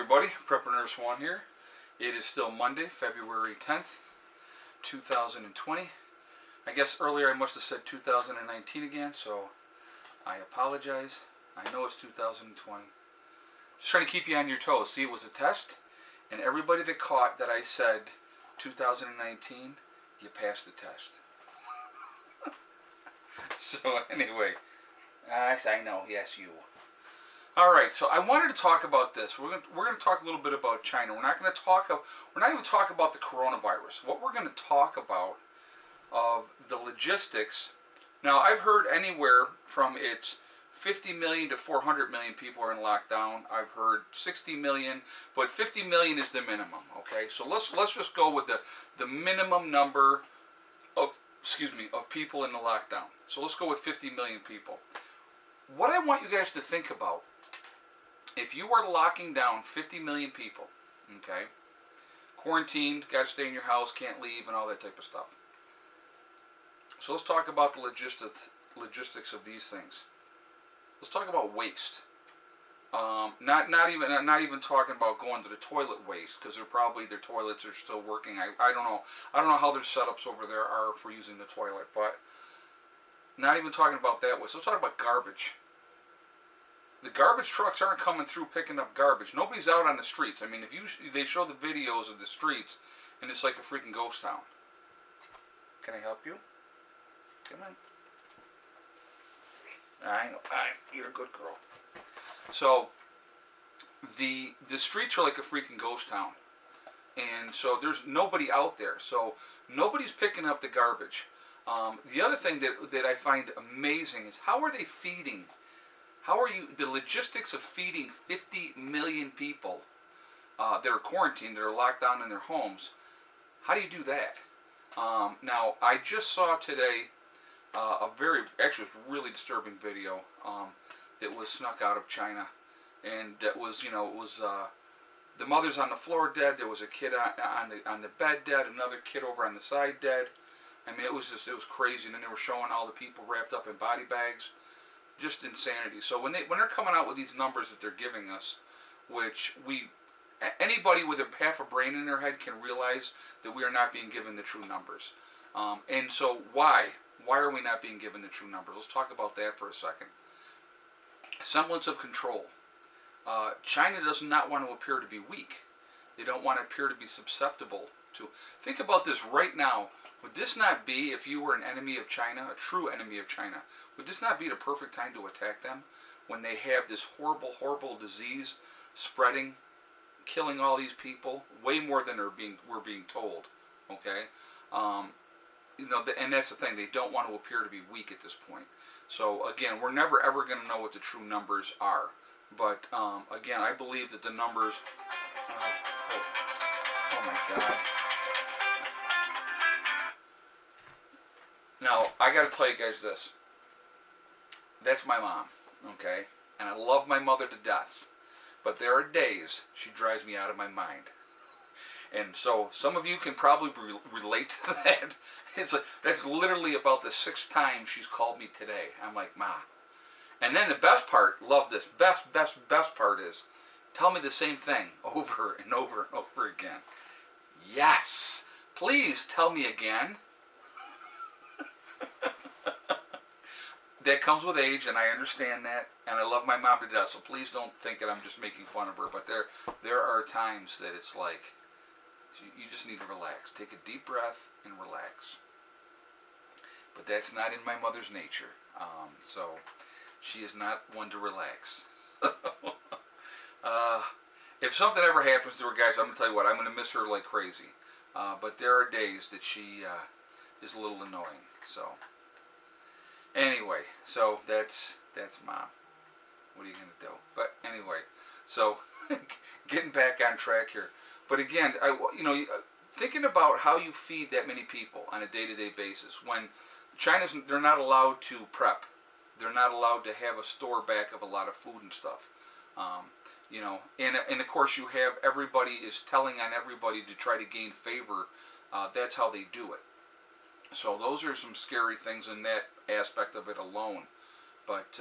everybody, Prepper Nurse 1 here. It is still Monday, February 10th, 2020. I guess earlier I must have said 2019 again, so I apologize. I know it's 2020. Just trying to keep you on your toes. See, it was a test, and everybody that caught that I said 2019, you passed the test. So anyway, I know, yes, you. All right, so I wanted to talk about this. We're going to talk a little bit about China. We're not even talk about the coronavirus. What we're going to talk about of the logistics. Now, I've heard anywhere from it's 50 million to 400 million people are in lockdown. I've heard 60 million, but 50 million is the minimum. Okay, so let's just go with the minimum number of people in the lockdown. So let's go with 50 million people. What I want you guys to think about, if you were locking down 50 million people, okay, quarantined, got to stay in your house, can't leave, and all that type of stuff. So let's talk about the logistics of these things. Let's talk about waste. Not even talking about going to the toilet waste, because their toilets are still working. I don't know how their setups over there are for using the toilet, but not even talking about that waste. Let's talk about garbage. The garbage trucks aren't coming through picking up garbage. Nobody's out on the streets. I mean, they show the videos of the streets, and it's like a freaking ghost town. Can I help you? Come on. I know. You're a good girl. So, the streets are like a freaking ghost town. And so there's nobody out there. So, nobody's picking up the garbage. The other thing that I find amazing is how are they feeding? The logistics of feeding 50 million people that are quarantined, that are locked down in their homes? How do you do that? Now, I just saw today it was a really disturbing video that was snuck out of China, and that was, the mother's on the floor dead. There was a kid on the bed dead, another kid over on the side dead. I mean, it was crazy. And then they were showing all the people wrapped up in body bags, just insanity. So when they're coming out with these numbers that they're giving us, which anybody with half a brain in their head can realize that we are not being given the true numbers. And so why? Why are we not being given the true numbers? Let's talk about that for a second. Semblance of control. China does not want to appear to be weak. They don't want to appear to be susceptible to. Think about this right now. Would this not be, if you were an enemy of China, a true enemy of China, would this not be the perfect time to attack them when they have this horrible, horrible disease spreading, killing all these people, way more than we're being told, okay? And that's the thing, they don't want to appear to be weak at this point. So again, we're never ever going to know what the true numbers are. But again, I believe that the numbers... oh my God. Now, I got to tell you guys this. That's my mom, okay? And I love my mother to death. But there are days she drives me out of my mind. And so some of you can probably relate to that. That's literally about the 6th time she's called me today. I'm like, Ma. And then the best part, love this, best part is, tell me the same thing over and over and over again. Yes, please tell me again. That comes with age, and I understand that, and I love my mom to death, so please don't think that I'm just making fun of her, but there are times that it's like, you just need to relax. Take a deep breath and relax. But that's not in my mother's nature, so she is not one to relax. If something ever happens to her, guys, I'm going to tell you what, I'm going to miss her like crazy, but there are days that she is a little annoying, so... Anyway, so that's Mom. What are you going to do? But anyway, so getting back on track here. But again, thinking about how you feed that many people on a day-to-day basis. When they're not allowed to prep. They're not allowed to have a store back of a lot of food and stuff. And of course you have everybody is telling on everybody to try to gain favor. That's how they do it. So those are some scary things in that aspect of it alone. But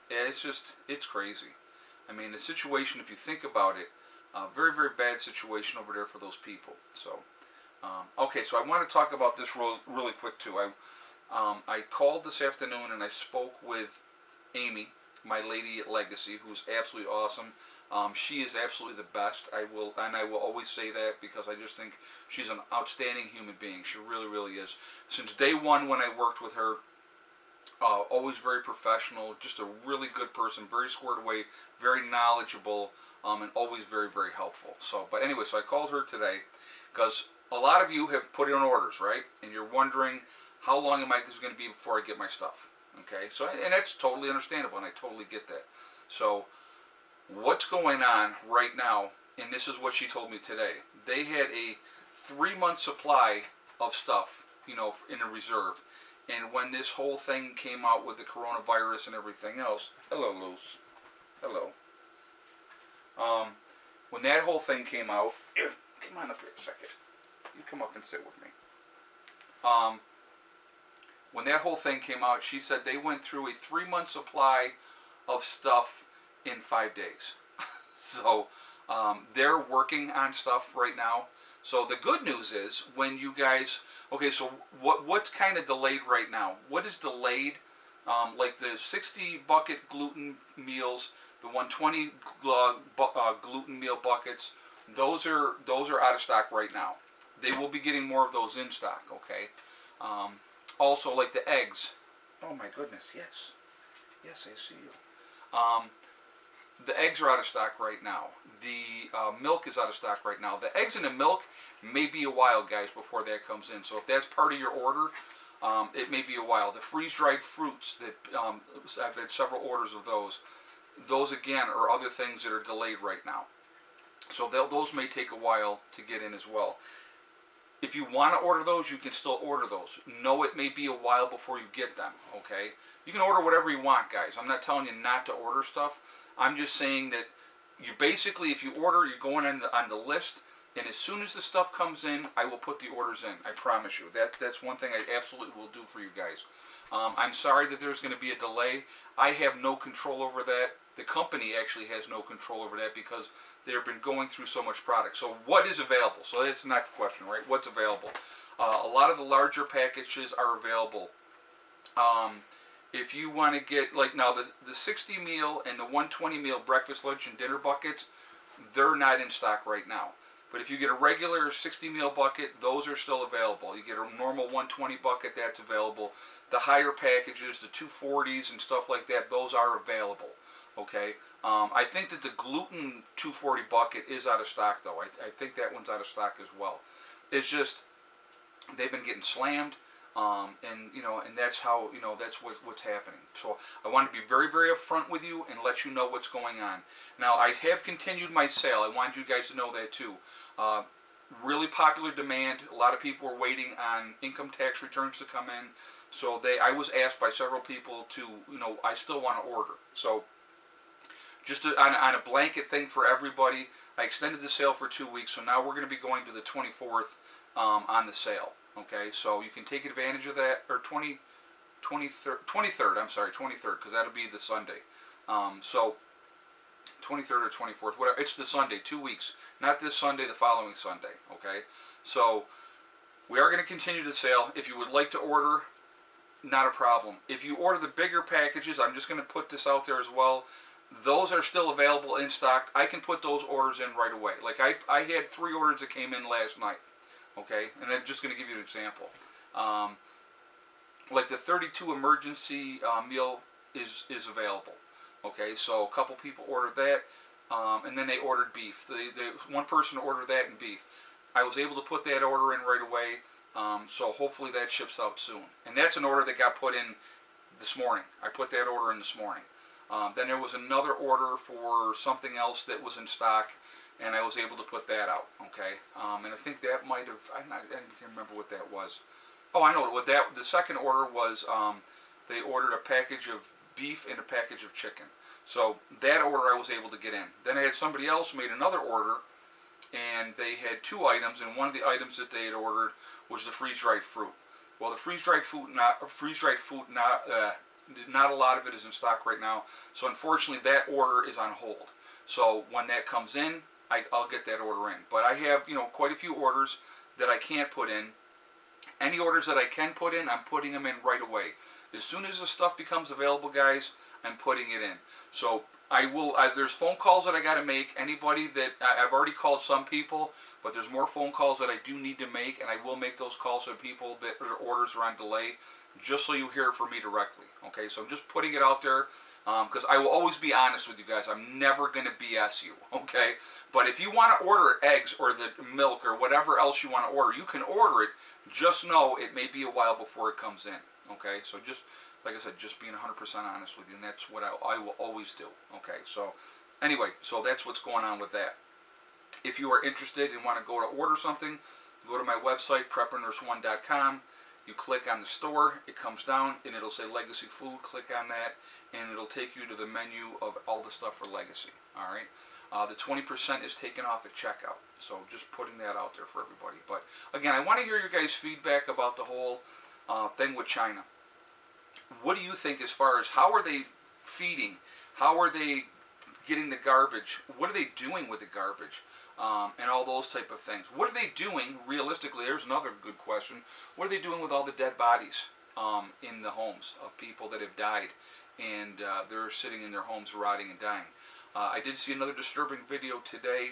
it's crazy. I mean, the situation, if you think about it, Very, very bad situation over there for those people. So, okay, so I want to talk about this really quick too. I called this afternoon and I spoke with Amy, my lady at Legacy, who's absolutely awesome. She is absolutely the best. I will always say that because I just think she's an outstanding human being. She really, really is. Since day one when I worked with her, always very professional, just a really good person, very squared away, very knowledgeable, and always very, very helpful. So, but anyway, so I called her today because a lot of you have put in orders, right? And you're wondering how long am I going to be before I get my stuff? Okay, so and that's totally understandable, and I totally get that. So, what's going on right now? And this is what she told me today. They had a 3-month supply of stuff, in a reserve. And when this whole thing came out with the coronavirus and everything else, hello, Luce. Hello. When that whole thing came out, here, come on up here a second. You come up and sit with me. When that whole thing came out, she said they went through a 3-month supply of stuff in 5 days. So they're working on stuff right now. So the good news is when you guys, okay, so what's kind of delayed right now? What is delayed? Like the 60 bucket gluten meals, the 120 gluten meal buckets, those are out of stock right now. They will be getting more of those in stock, okay? Also, like the eggs. Oh my goodness, yes. Yes, I see you. The eggs are out of stock right now. The milk is out of stock right now. The eggs and the milk may be a while, guys, before that comes in. So if that's part of your order, it may be a while. The freeze-dried fruits, that I've had several orders of those. Those, again, are other things that are delayed right now. So those may take a while to get in as well. If you want to order those, you can still order those. No, it may be a while before you get them, okay? You can order whatever you want, guys. I'm not telling you not to order stuff. I'm just saying that you basically, if you order, you're going on the list, and as soon as the stuff comes in, I will put the orders in. I promise you. That's one thing I absolutely will do for you guys. I'm sorry that there's going to be a delay. I have no control over that. The company actually has no control over that because they've been going through so much product. So what is available? So that's the next question, right? What's available? A lot of the larger packages are available. If you want to get, like now the 60 meal and the 120 meal breakfast, lunch, and dinner buckets, they're not in stock right now. But if you get a regular 60 meal bucket, those are still available. You get a normal 120 bucket, that's available. The higher packages, the 240s and stuff like that, those are available. Okay, I think that the gluten 240 bucket is out of stock though. I think that one's out of stock as well. It's just they've been getting slammed. And that's how, that's what's happening. So I want to be very, very upfront with you and let you know what's going on. Now, I have continued my sale. I want you guys to know that too. Really popular demand. A lot of people are waiting on income tax returns to come in. So I was asked by several people to, I still want to order. So just on a blanket thing for everybody, I extended the sale for 2 weeks. So now we're going to be going to the 24th on the sale. Okay, so you can take advantage of that, or 23rd, because that'll be the Sunday. So 23rd or 24th, whatever, it's the Sunday, 2 weeks. Not this Sunday, the following Sunday, okay? So we are going to continue the sale. If you would like to order, not a problem. If you order the bigger packages, I'm just going to put this out there as well. Those are still available in stock. I can put those orders in right away. Like I had 3 orders that came in last night. Okay, and I'm just going to give you an example. Like the 32 emergency meal is available. Okay, so a couple people ordered that, and then they ordered beef. One person ordered that and beef. I was able to put that order in right away, so hopefully that ships out soon. And that's an order that got put in this morning. I put that order in this morning. Then there was another order for something else that was in stock, and I was able to put that out, okay? And I think that might have, I can't remember what that was. Oh, I know what that, the second order was, they ordered a package of beef and a package of chicken. So that order I was able to get in. Then I had somebody else made another order, and they had 2 items, and one of the items that they had ordered was the freeze-dried fruit. Well, the freeze-dried fruit, not a lot of it is in stock right now. So unfortunately, that order is on hold. So when that comes in, I'll get that order in. But I have, quite a few orders that I can't put in. Any orders that I can put in, I'm putting them in right away. As soon as the stuff becomes available, guys, I'm putting it in. So there's phone calls that I got to make. Anybody that, I've already called some people, but there's more phone calls that I do need to make, and I will make those calls to people that their orders are on delay, just so you hear it from me directly. Okay, so I'm just putting it out there, because I will always be honest with you guys. I'm never going to BS you, okay? But if you want to order eggs or the milk or whatever else you want to order, you can order it. Just know it may be a while before it comes in, okay? So just, like I said, just being 100% honest with you, and that's what I will always do, okay? So anyway, so that's what's going on with that. If you are interested and want to go to order something, go to my website, preppernurse1.com. You click on the store, it comes down, and it'll say Legacy Food. Click on that, and it'll take you to the menu of all the stuff for Legacy, all right? The 20% is taken off at checkout, so just putting that out there for everybody. But again, I want to hear your guys' feedback about the whole thing with China. What do you think as far as how are they feeding? How are they getting the garbage? What are they doing with the garbage? And all those type of things. What are they doing, realistically? There's another good question. What are they doing with all the dead bodies in the homes of people that have died, and they're sitting in their homes rotting and dying? I did see another disturbing video today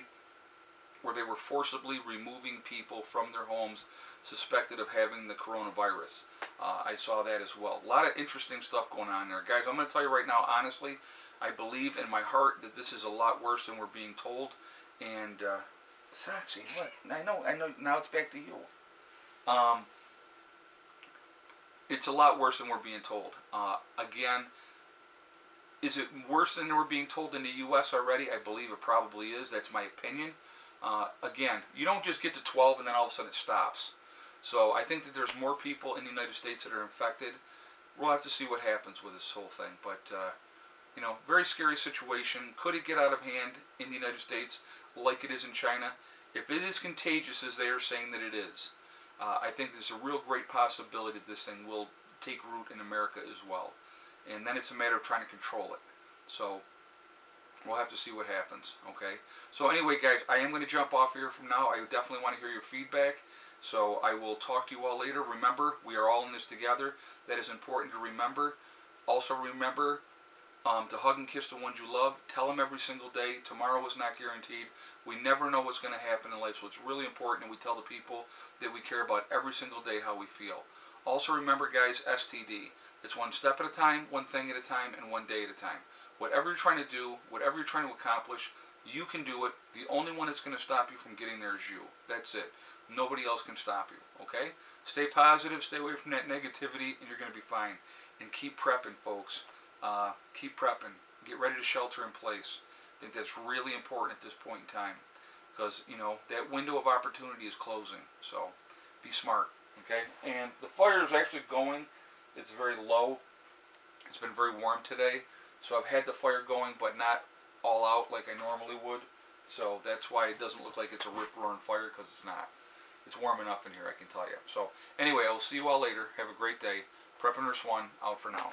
where they were forcibly removing people from their homes suspected of having the coronavirus. I saw that as well. A lot of interesting stuff going on there. Guys, I'm going to tell you right now, honestly, I believe in my heart that this is a lot worse than we're being told. And, Saxy, what? I know, now it's back to you. It's a lot worse than we're being told. Again, is it worse than we're being told in the U.S. already? I believe it probably is. That's my opinion. Again, you don't just get to 12 and then all of a sudden it stops. So I think that there's more people in the United States that are infected. We'll have to see what happens with this whole thing. But, very scary situation. Could it get out of hand in the United States like it is in China? If it is contagious, as they are saying that it is, I think there's a real great possibility that this thing will take root in America as well. And then it's a matter of trying to control it. So we'll have to see what happens, okay? So anyway, guys, I am going to jump off here from now. I definitely want to hear your feedback. So I will talk to you all later. Remember, we are all in this together. That is important to remember. Also remember to hug and kiss the ones you love. Tell them every single day. Tomorrow is not guaranteed. We never know what's going to happen in life, so it's really important that we tell the people that we care about every single day how we feel. Also remember, guys, STD. It's one step at a time, one thing at a time, and one day at a time. Whatever you're trying to do, whatever you're trying to accomplish, you can do it. The only one that's going to stop you from getting there is you. That's it. Nobody else can stop you, okay? Stay positive, stay away from that negativity, and you're going to be fine. And keep prepping, folks. Keep prepping. Get ready to shelter in place. I think that's really important at this point in time, because that window of opportunity is closing. So be smart, okay? And the fire is actually going. It's very low. It's been very warm today, so I've had the fire going, but not all out like I normally would. So that's why it doesn't look like it's a rip-roaring fire, because it's not. It's warm enough in here, I can tell you. So anyway, I will see you all later. Have a great day. Prepper Nurse 1 out for now.